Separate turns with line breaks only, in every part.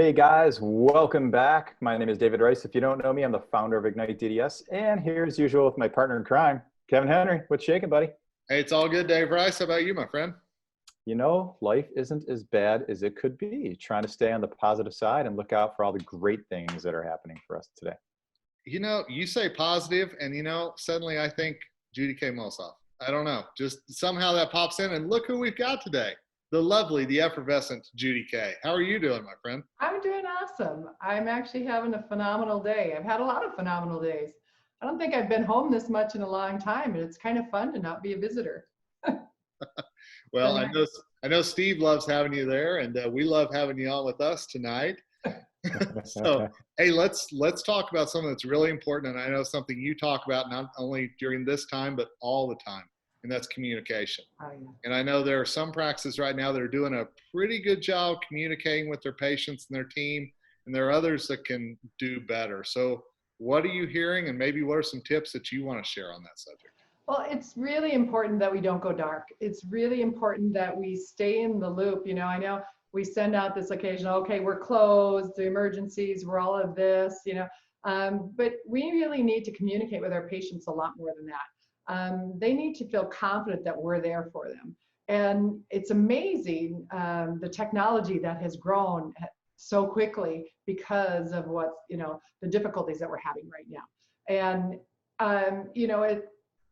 Hey guys, welcome back. My name is David Rice. If you don't know me, I'm the founder of Ignite DDS, and here as usual with my partner in crime, Kevin Henry. What's shaking, buddy?
Hey, it's all good, Dave Rice. How about you, my friend?
You know, life isn't as bad as it could be. Trying to stay on the positive side and look out for all the great things that are happening for us today.
You say positive, and suddenly I think Judy Kay Mausolf. I don't know, just somehow that pops in, and look who we've got today. The lovely, the effervescent Judy Kay. How are you doing, my friend?
I'm doing awesome. I'm actually having a phenomenal day. I've had a lot of phenomenal days. I don't think I've been home this much in a long time, and it's kind of fun to not be a visitor.
Well, I know Steve loves having you there, and we love having you on with us tonight. So, hey, let's talk about something that's really important, and I know something you talk about not only during this time, but all the time, and that's communication.
Oh, yeah.
And I know there are some practices right now that are doing a pretty good job communicating with their patients and their team, and there are others that can do better. So what are you hearing, and maybe what are some tips that you want to share on that subject?
Well, it's really important that we don't go dark. It's really important that we stay in the loop. I know we send out this occasional, okay, we're closed, the emergencies, we're all of this, but we really need to communicate with our patients a lot more than that. They need to feel confident that we're there for them. And it's amazing the technology that has grown so quickly because of the difficulties that we're having right now. And,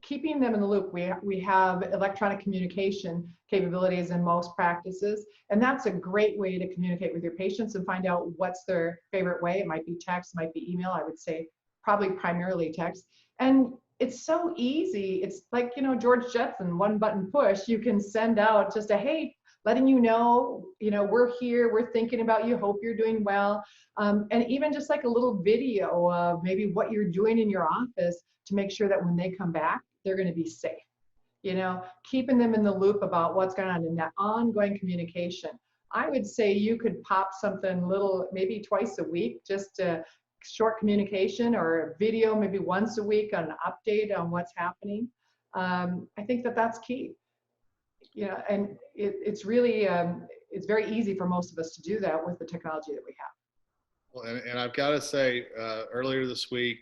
keeping them in the loop, we have electronic communication capabilities in most practices, and that's a great way to communicate with your patients and find out what's their favorite way. It might be text, might be email. I would say probably primarily text. And it's so easy. It's like, George Jetson, one button push. You can send out just a, hey, letting you know, we're here, we're thinking about you, hope you're doing well. And even just like a little video of maybe what you're doing in your office to make sure that when they come back, they're going to be safe. Keeping them in the loop about what's going on in that ongoing communication. I would say you could pop something little, maybe twice a week, just a short communication or a video, maybe once a week on an update on what's happening. I think that's key. And it's really, it's very easy for most of us to do that with the technology that we have.
Well, and I've got to say, earlier this week,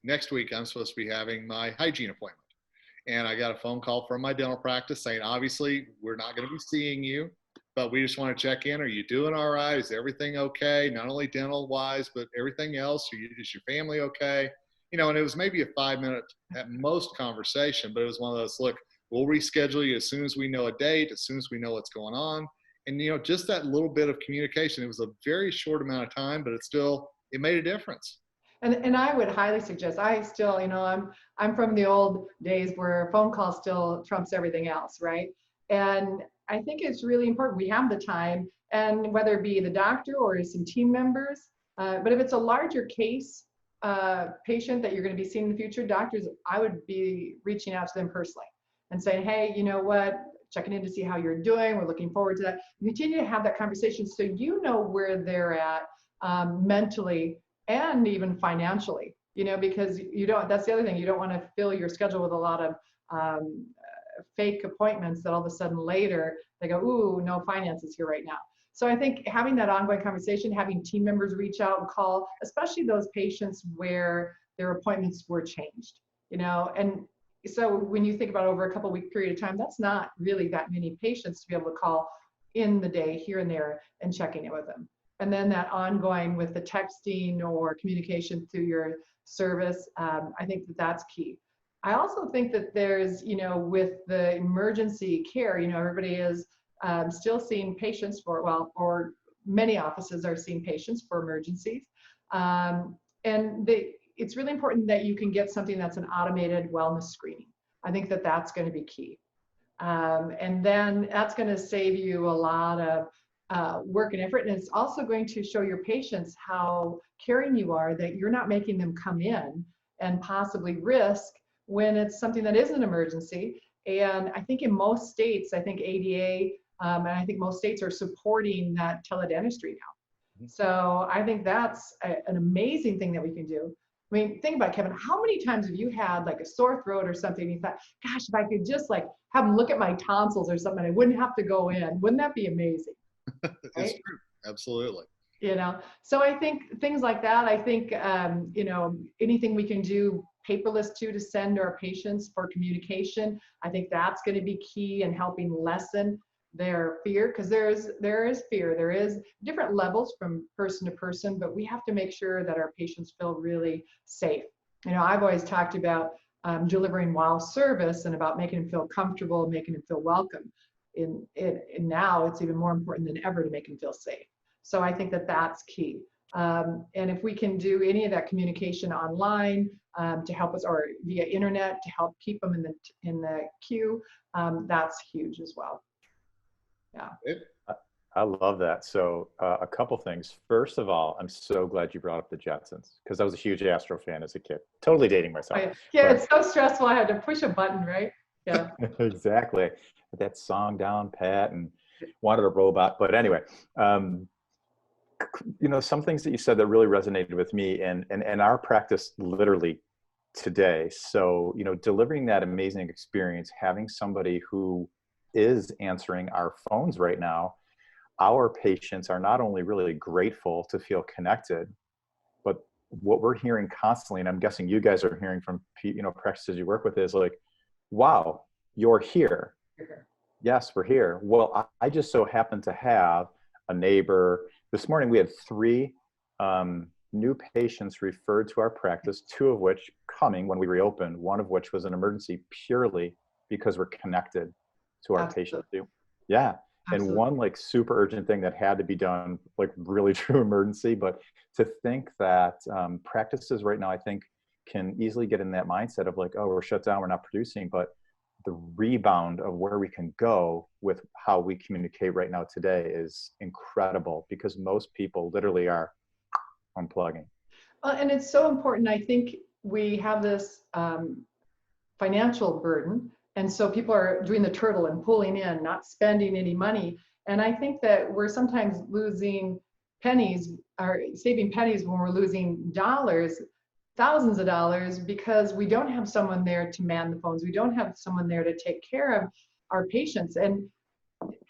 next week, I'm supposed to be having my hygiene appointment. And I got a phone call from my dental practice saying, obviously, we're not going to be seeing you, but we just want to check in. Are you doing all right? Is everything okay? Not only dental wise, but everything else. Is your family okay? And it was maybe a 5-minute at most conversation, but it was one of those, look, we'll reschedule you as soon as we know a date, as soon as we know what's going on. And, just that little bit of communication, it was a very short amount of time, but it made a difference.
And I would highly suggest, I still, I'm from the old days where phone call still trumps everything else, right? And I think it's really important. We have the time, and whether it be the doctor or some team members, but if it's a larger case patient that you're going to be seeing in the future, doctors, I would be reaching out to them personally and saying, hey, you know what, checking in to see how you're doing. We're looking forward to that. Continue to have that conversation so you know where they're at mentally and even financially, because that's the other thing. You don't want to fill your schedule with a lot of fake appointments that all of a sudden later they go, ooh, no finances here right now. So I think having that ongoing conversation, having team members reach out and call, especially those patients where their appointments were changed, and so when you think about over a couple week period of time, that's not really that many patients to be able to call in the day here and there and checking in with them. And then that ongoing with the texting or communication through your service, I think that's key. I also think that there's, with the emergency care, everybody is still seeing patients or many offices are seeing patients for emergencies. It's really important that you can get something that's an automated wellness screening. I think that's going to be key. And then that's going to save you a lot of work and effort. And it's also going to show your patients how caring you are, that you're not making them come in and possibly risk when it's something that is an emergency. And I think in most states, I think ADA, and I think most states are supporting that teledentistry now. So I think that's an amazing thing that we can do. I mean, think about it, Kevin, how many times have you had like a sore throat or something and you thought, gosh, if I could just like have them look at my tonsils or something, I wouldn't have to go in. Wouldn't that be amazing?
It's
Right?
true. Absolutely.
So I think things like that, I think, anything we can do paperless to send our patients for communication, I think that's going to be key in helping lessen their fear, because there is fear. There is different levels from person to person, but we have to make sure that our patients feel really safe. I've always talked about delivering wow service and about making them feel comfortable, making them feel welcome. And now it's even more important than ever to make them feel safe. So I think that that's key. And if we can do any of that communication online to help us, or via internet to help keep them in the queue, that's huge as well. Yeah.
I love that. So a couple things. First of all, I'm so glad you brought up the Jetsons, because I was a huge Astro fan as a kid. Totally dating myself.
Yeah, but it's so stressful. I had to push a button, right? Yeah.
Exactly. That song down pat and wanted a robot. But anyway, some things that you said that really resonated with me and our practice literally today. So, delivering that amazing experience, having somebody who is answering our phones right now, our patients are not only really grateful to feel connected, but what we're hearing constantly, and I'm guessing you guys are hearing from practices you work with, is like, wow, you're here. Yes, we're here. Well, I just so happen to have a neighbor. This morning we had 3 new patients referred to our practice, 2 of which coming when we reopened, one of which was an emergency purely because we're connected to our patients. Yeah.
Absolutely.
And one like super urgent thing that had to be done, like really true emergency. But to think that practices right now, I think, can easily get in that mindset of like, oh, we're shut down, we're not producing. But the rebound of where we can go with how we communicate right now today is incredible, because most people literally are unplugging.
And it's so important. I think we have this financial burden. And so people are doing the turtle and pulling in, not spending any money. And I think that we're sometimes losing pennies, or saving pennies when we're losing dollars, thousands of dollars, because we don't have someone there to man the phones. We don't have someone there to take care of our patients. And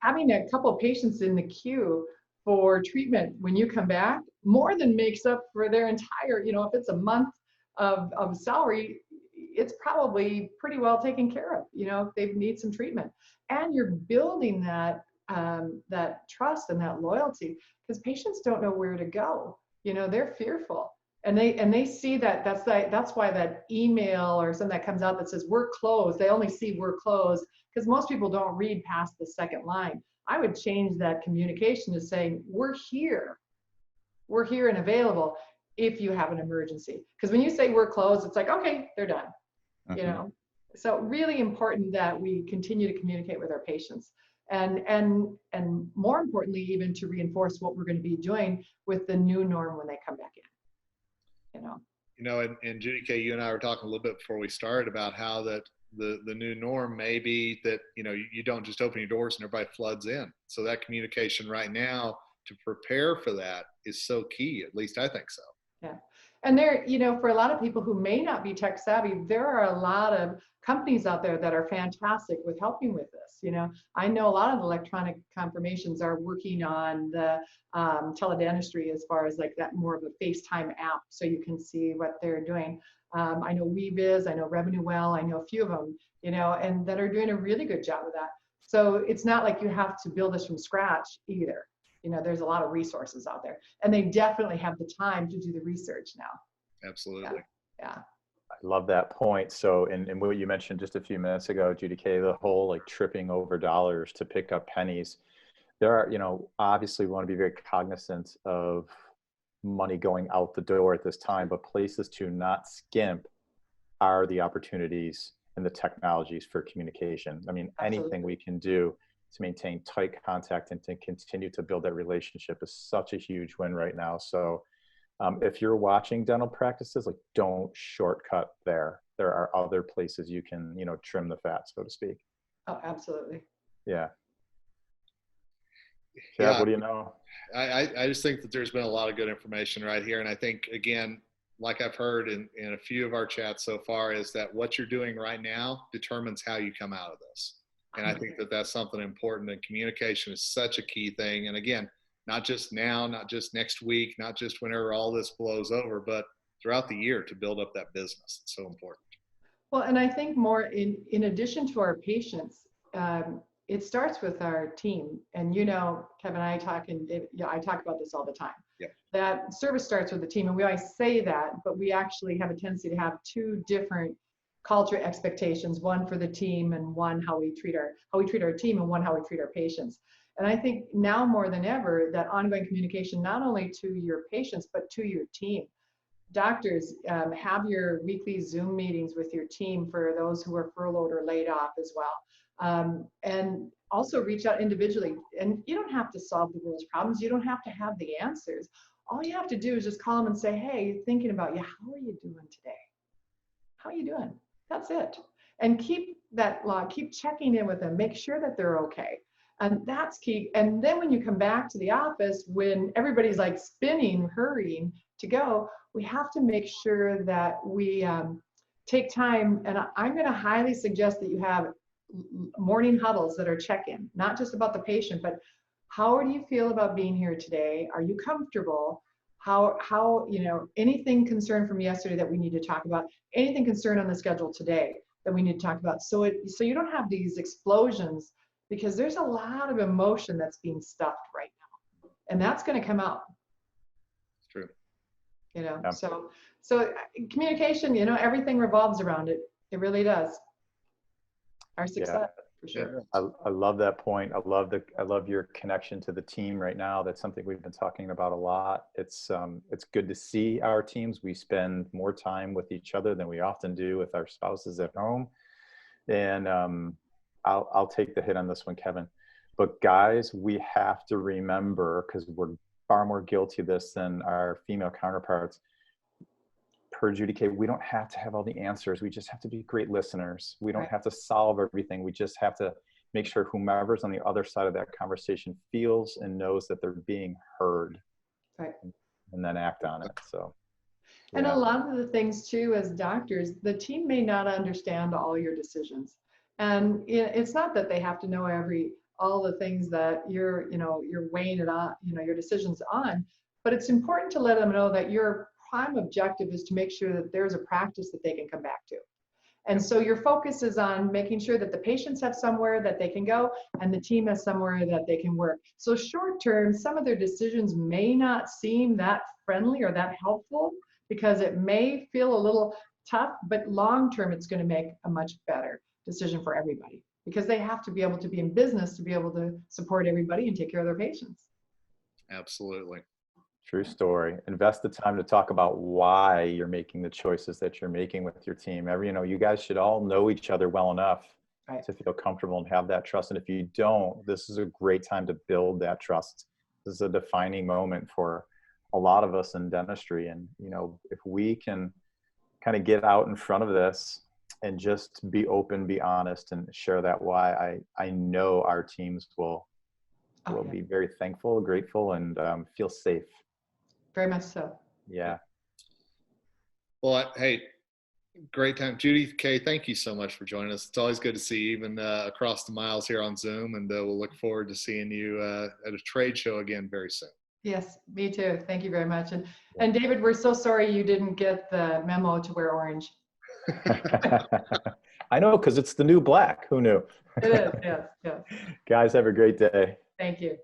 having a couple of patients in the queue for treatment when you come back more than makes up for their entire, if it's a month of salary, it's probably pretty well taken care of. They need some treatment, and you're building that that trust and that loyalty, because patients don't know where to go. They're fearful, and they see that. That's why that email or something that comes out that says we're closed, they only see we're closed, because most people don't read past the second line. I would change that communication to saying we're here and available if you have an emergency. Because when you say we're closed, it's like, okay, they're done. So really important that we continue to communicate with our patients, and more importantly, even to reinforce what we're going to be doing with the new norm when they come back in.
And Judy Kay, you and I were talking a little bit before we started about how that the new norm may be that you don't just open your doors and everybody floods in. So that communication right now to prepare for that is so key. At least I think so.
Yeah. And there, for a lot of people who may not be tech savvy, there are a lot of companies out there that are fantastic with helping with this. I know a lot of electronic confirmations are working on the teledentistry, as far as like that, more of a FaceTime app, so you can see what they're doing. I know WeViz, I know Revenue Well, I know a few of them, and that are doing a really good job of that. So it's not like you have to build this from scratch either. There's a lot of resources out there, and they definitely have the time to do the research now.
Absolutely.
Yeah.
I love that point. So, and what you mentioned just a few minutes ago, Judy Kay, the whole like tripping over dollars to pick up pennies. There are, obviously we want to be very cognizant of money going out the door at this time, but places to not skimp are the opportunities and the technologies for communication. I mean,
Absolutely.
anything we can do to maintain tight contact and to continue to build that relationship is such a huge win right now. So if you're watching dental practices, like, don't shortcut there. There are other places you can, trim the fat, so to speak.
Oh, absolutely.
Yeah.
Yeah.
What do you know?
I just think that there's been a lot of good information right here. And I think, again, like I've heard in a few of our chats so far, is that what you're doing right now determines how you come out of this. And I think that that's something important, and communication is such a key thing. And again, not just now, not just next week, not just whenever all this blows over, but throughout the year to build up that business. It's so important.
Well, and I think more in addition to our patients, it starts with our team. And you know, Kevin, I talk about this all the time.
Yeah.
That service starts with the team, and we always say that, but we actually have a tendency to have two different culture expectations: one for the team, and one how we treat our team, and one how we treat our patients. And I think now more than ever, that ongoing communication, not only to your patients but to your team. Doctors, have your weekly Zoom meetings with your team for those who are furloughed or laid off as well. And also reach out individually. And you don't have to solve the world's problems. You don't have to have the answers. All you have to do is just call them and say, hey, thinking about you, how are you doing today? How are you doing? That's it. And keep that log, keep checking in with them, make sure that they're okay. And that's key. And then when you come back to the office, when everybody's like spinning, hurrying to go, we have to make sure that we take time. And I'm going to highly suggest that you have morning huddles that are check-in, not just about the patient, but how do you feel about being here today? Are you comfortable? How you know, anything concerned from yesterday that we need to talk about, anything concerned on the schedule today that we need to talk about. So you don't have these explosions, because there's a lot of emotion that's being stuffed right now, and that's going to come out.
It's true.
You know,
Yeah.
so communication, you know, everything revolves around it. It really does. Our success, for sure.
I love that point. I love your connection to the team right now. That's something we've been talking about a lot. It's good to see our teams. We spend more time with each other than we often do with our spouses at home. And I'll take the hit on this one, Kevin. But guys, we have to remember, because we're far more guilty of this than our female counterparts. Per Judy Kay, we don't have to have all the answers. We just have to be great listeners. We don't have to solve everything. We just have to make sure whomever's on the other side of that conversation feels and knows that they're being heard, and then act on it. So,
and a lot of the things too, as doctors, the team may not understand all your decisions. And it's not that they have to know all the things that you're weighing it on, your decisions on, but it's important to let them know that your prime objective is to make sure that there's a practice that they can come back to. And so your focus is on making sure that the patients have somewhere that they can go and the team has somewhere that they can work. So short term, some of their decisions may not seem that friendly or that helpful, because it may feel a little tough, but long term, it's going to make a much better decision for everybody, because they have to be able to be in business to be able to support everybody and take care of their patients.
Absolutely.
True story. Invest the time to talk about why you're making the choices that you're making with your team. You guys should all know each other well enough to feel comfortable and have that trust. And if you don't, this is a great time to build that trust. This is a defining moment for a lot of us in dentistry. And, if we can kind of get out in front of this and just be open, be honest, and share that why, I know our teams will be very thankful, grateful, and feel safe.
Very much so.
Yeah.
Well, hey, great time. Judy Kay, thank you so much for joining us. It's always good to see you, even across the miles here on Zoom, and we'll look forward to seeing you at a trade show again very soon.
Yes, me too. Thank you very much. And David, we're so sorry you didn't get the memo to wear orange.
I know, because it's the new black. Who knew?
It is, yes.
Guys, have a great day.
Thank you.